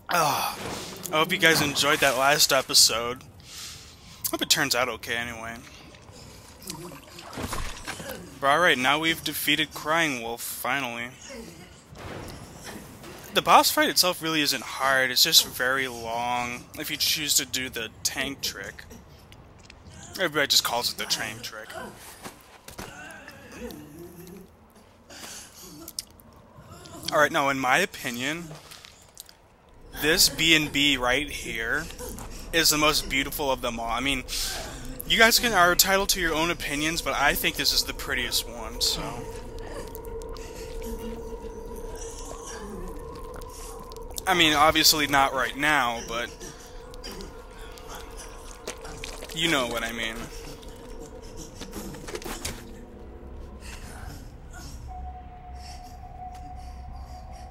I hope you guys enjoyed that last episode. Hope it turns out okay anyway. But alright, now we've defeated Crying Wolf, finally. The boss fight itself really isn't hard, it's just very long if you choose to do the tank trick. Everybody just calls it the train trick. Alright, now in my opinion, this B&B right here is the most beautiful of them all. I mean, you guys are entitled to your own opinions, but I think this is the prettiest one, so... I mean, obviously not right now, but... you know what I mean.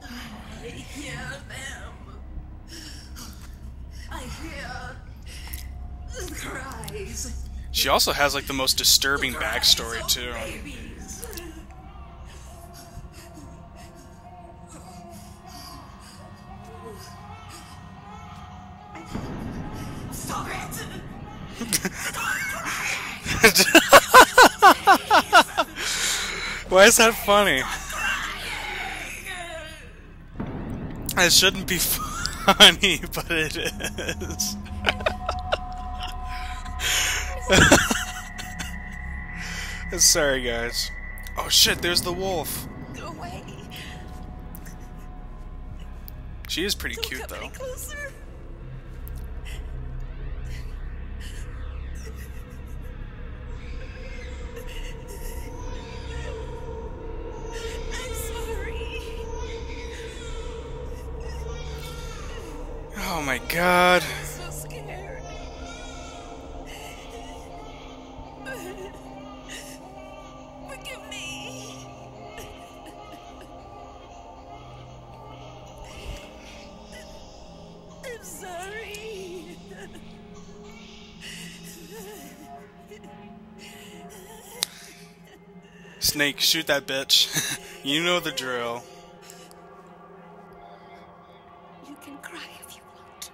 I hear them. I hear the cries. She also has, like, the most disturbing backstory, too. Stop it! Why is that funny? It shouldn't be funny, but it is. Sorry, guys. Oh shit, there's the wolf. Go away. She is pretty Don't cute, come though. any closer. I'm sorry. Oh my god. I'm so scared. Forgive me. I'm sorry. Snake, shoot that bitch. You know the drill. You can cry if you want.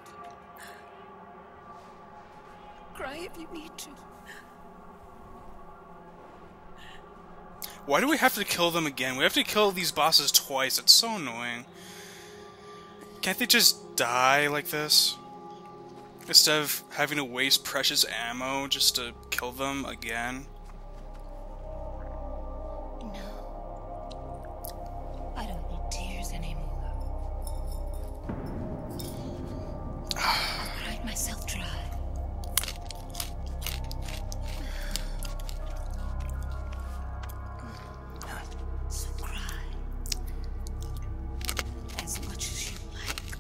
Cry if you need to. Why do we have to kill them again? We have to kill these bosses twice. It's so annoying. Can't they just die like this? Instead of having to waste precious ammo just to kill them again? No. I don't need tears anymore. I cried myself dry. So cry. As much as you like.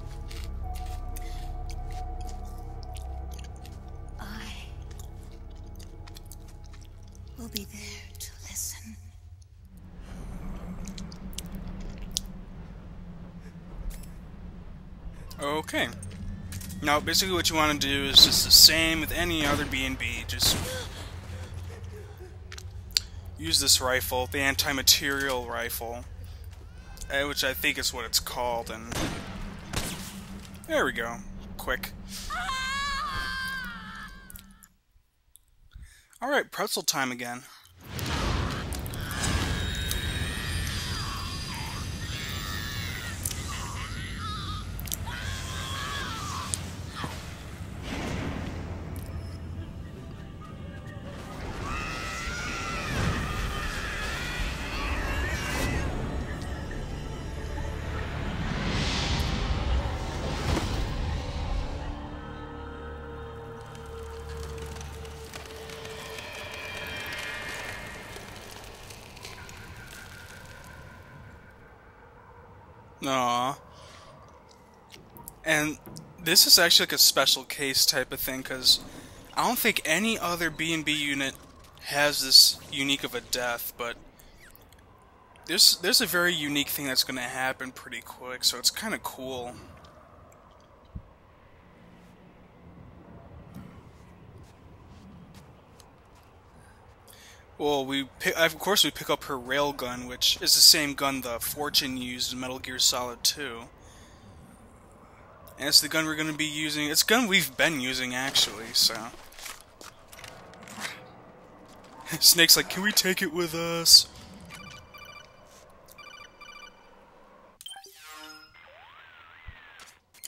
I will be there to listen. Okay. Now, basically what you want to do is just the same with any other B&B. Just use this rifle, the anti-material rifle, which I think is what it's called, and there we go. Quick. Alright, pretzel time again. Aww. And this is actually like a special case type of thing, because I don't think any other B&B unit has this unique of a death, but there's a very unique thing that's going to happen pretty quick, so it's kind of cool. Well, of course we pick up her railgun, which is the same gun the Fortune used in Metal Gear Solid 2. And it's the gun we're going to be using. It's a gun we've been using, actually, so... Snake's like, can we take it with us?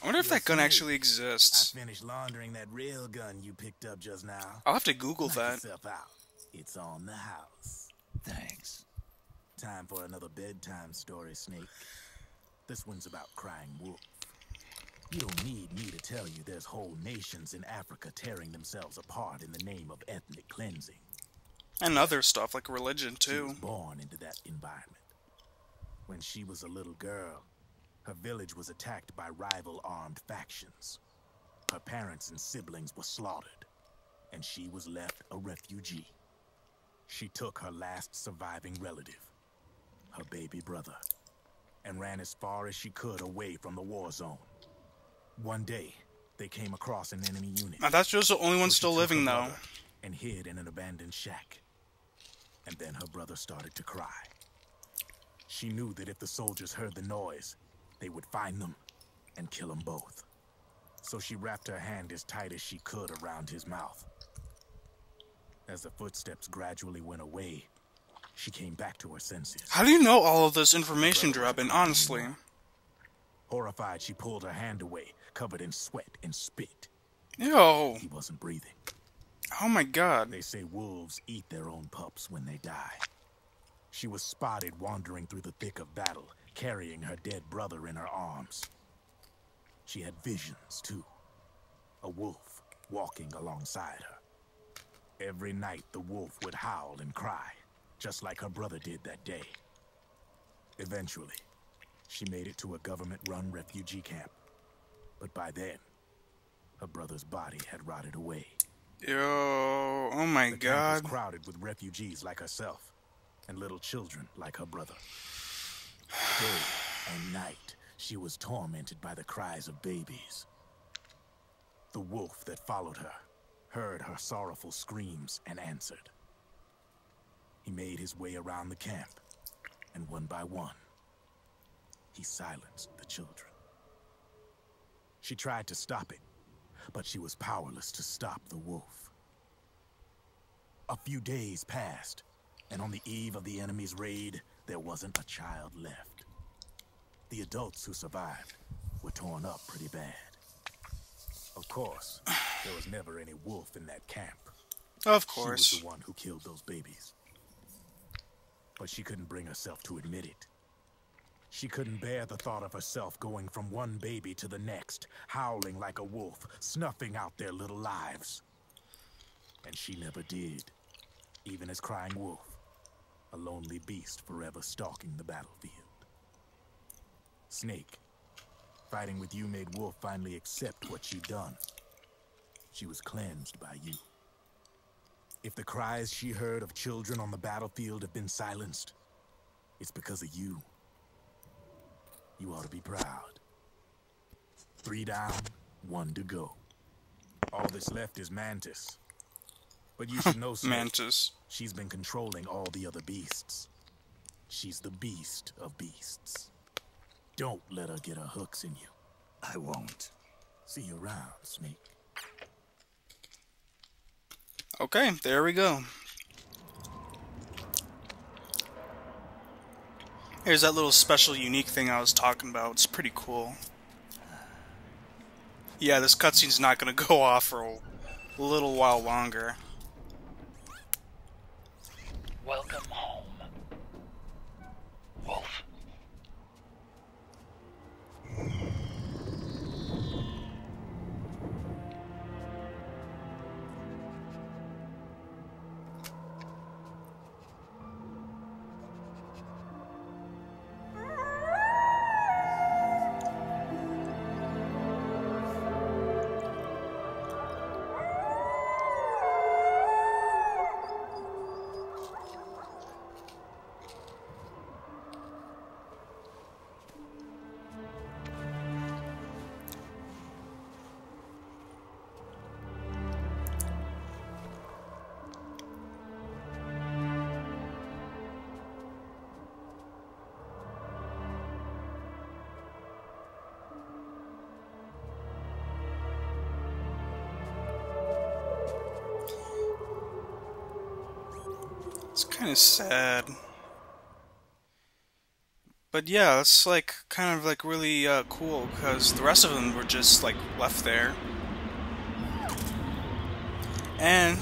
I wonder if that gun actually exists. I finished laundering that rail gun you picked up just now. I'll have to Google Knock that. yourself out. It's on the house. Thanks. Time for another bedtime story, Snake. This one's about crying wolf. You don't need me to tell you there's whole nations in Africa tearing themselves apart in the name of ethnic cleansing. And other stuff, like religion, She too. was born into that environment. When she was a little girl, her village was attacked by rival armed factions. Her parents and siblings were slaughtered, and she was left a refugee. She took her last surviving relative, her baby brother, and ran as far as she could away from the war zone. One day, they came across an enemy unit. Now, that's just the only one So she still took living, her though. brother and hid in an abandoned shack. And then her brother started to cry. She knew that if the soldiers heard the noise, they would find them and kill them both. So she wrapped her hand as tight as she could around his mouth. As the footsteps gradually went away, she came back to her senses. How do you know all of this information, Drabin, honestly? Horrified, she pulled her hand away, covered in sweat and spit. Yo. He wasn't breathing. Oh my god. They say wolves eat their own pups when they die. She was spotted wandering through the thick of battle, carrying her dead brother in her arms. She had visions, too. A wolf walking alongside her. Every night, the wolf would howl and cry, just like her brother did that day. Eventually, she made it to a government-run refugee camp. But by then, her brother's body had rotted away. Yo. Oh my The camp god. was crowded with refugees like herself, and little children like her brother. Day and night, she was tormented by the cries of babies. The wolf that followed her heard her sorrowful screams and answered. He made his way around the camp, and one by one, he silenced the children. She tried to stop it, but she was powerless to stop the wolf. A few days passed, and on the eve of the enemy's raid, there wasn't a child left. The adults who survived were torn up pretty bad. Of course, there was never any wolf in that camp. Of She was course. the one who killed those babies. But she couldn't bring herself to admit it. She couldn't bear the thought of herself going from one baby to the next, howling like a wolf, snuffing out their little lives. And she never did, even as crying wolf, a lonely beast forever stalking the battlefield. Snake, fighting with you made Wolf finally accept what she'd done. She was cleansed by you. If the cries she heard of children on the battlefield have been silenced, it's because of you. You ought to be proud. 3 down, 1 to go. All that's left is Mantis. But you should know, Snake, Mantis. she's been controlling all the other beasts. She's the beast of beasts. Don't let her get her hooks in you. I won't. See you around, Snake. Okay, there we go. Here's that little special unique thing I was talking about. It's pretty cool. Yeah, this cutscene's not gonna go off for a little while longer. Welcome home, Wolf. It's kind of sad. But yeah, it's like kind of like really cool because the rest of them were just like left there. And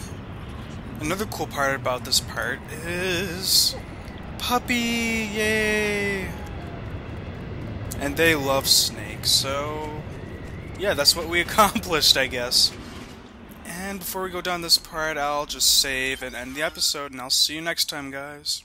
another cool part about this part is puppy, yay! And they love snakes, so yeah, that's what we accomplished, I guess. And before we go down this part, I'll just save and end the episode, and I'll see you next time, guys.